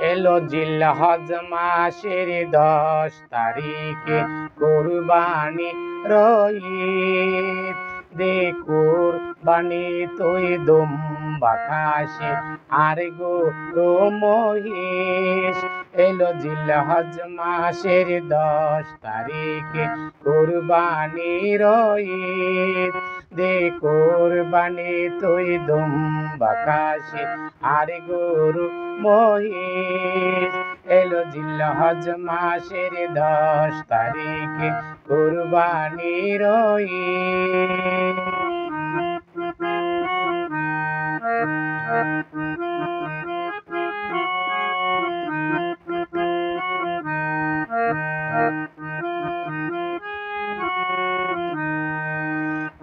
এলো জিলহজ মাসের 10 তারিখে কুরবানি রঈদ দে কুরবানি তুই দুম্বা খাসি আর গরু মহিষ এলো জিলহজ মাসের 10 তারিখে কুরবানি রঈদ দে কুরবানি তুই দুম্বা খাসি আর গরু মহিষ এলো জিলহজ মাসের 10 তারিখে কুরবানি রঈদ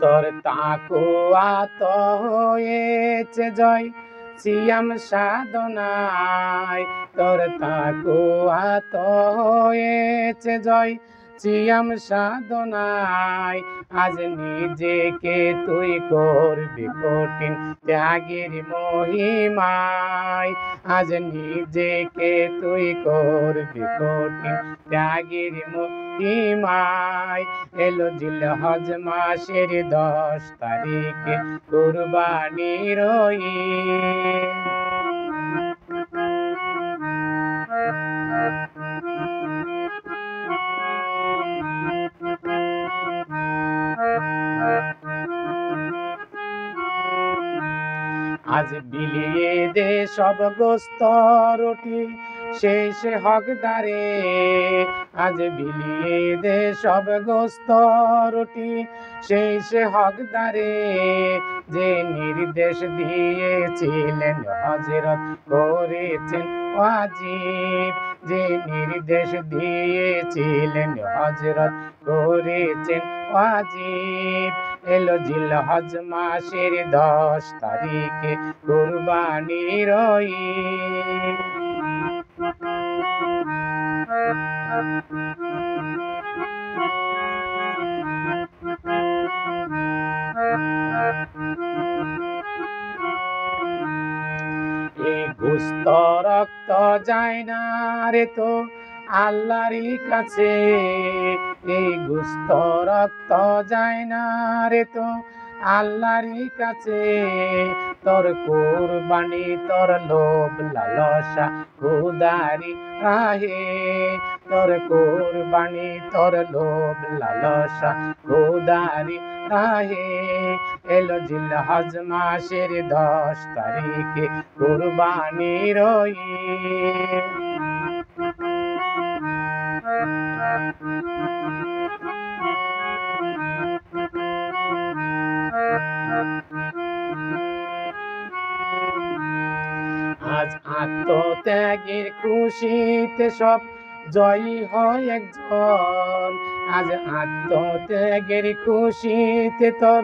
তোর তাকুয়া তো হয়েছে জয় সিয়াম সাধনায় তোর তাকুয়া তো হয়েছে জয় সিয়াম সাধনায় আজ নিজেকে তুই করবি কঠিন ত্যাগের মহিমায় আজ নিজেকে তুই করবি কঠিন ত্যাগের মহিমায় এলো জিলহজ মাসের 10 তারিখে কুরবানি রঈদ আজ বিলিয়ে দে সব গোস্ত রুটি শেষ হকদারে আজ বিলিয়ে দে সব গোস্ত রুটি শেষ হকদারে যে নির্দেশ দিয়েছিলেন হযরত করেছেন ওয়াজিব যে নির্দেশ দিয়েছিলেন হযরত করেছেন ওয়াজিব এলো জিলহজ মাসের 10 তারিখে কুরবানি রঈদ এই গোস্ত রক্ত যায় না রে তো আল্লাহরই কাছে এই গোস্ত রক্ত যায় না রে তো আল্লাহরই কাছে তোর কুরবানি তোর লোভ লালসা খুদারি রাহে তোর কুরবানি তোর লোভ লালসা খুদারি রাহে এলো জিলহজ মাসের 10 তারিখে কুরবানি রঈদ আজ আত্মত্যাগের খুশিতে সব জয়ী হয় একজন আজ আত্মত্যাগের খুশিতে তোর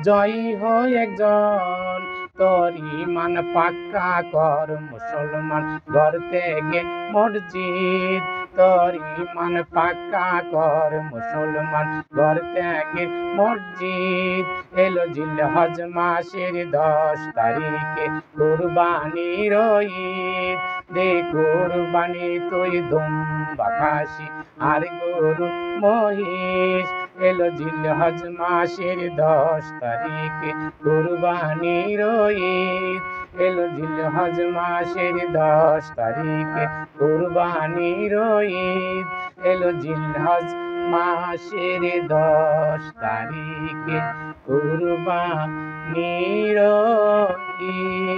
জয়ী হয় একজন তোর ঈমান পাক্কা কর মুসলমান ঘর থেকে মসজিদ তোর ঈমান পাক্কা কর মুসলমান ঘর থেকে মসজিদ এলো জিলহজ মাসের 10 তারিখে কুরবানি রঈদ দে কুরবানি তুই দুম্বা খাসি আর গরু মহিষ এলো জিলহজ মাসের 10 তারিখে কুরবানি রঈদ এলো জিলহজ মাসের 10 তারিখে কুরবানি রঈদ এলো জিলহজ মাসের 10 তারিখে কুরবানি রঈদ।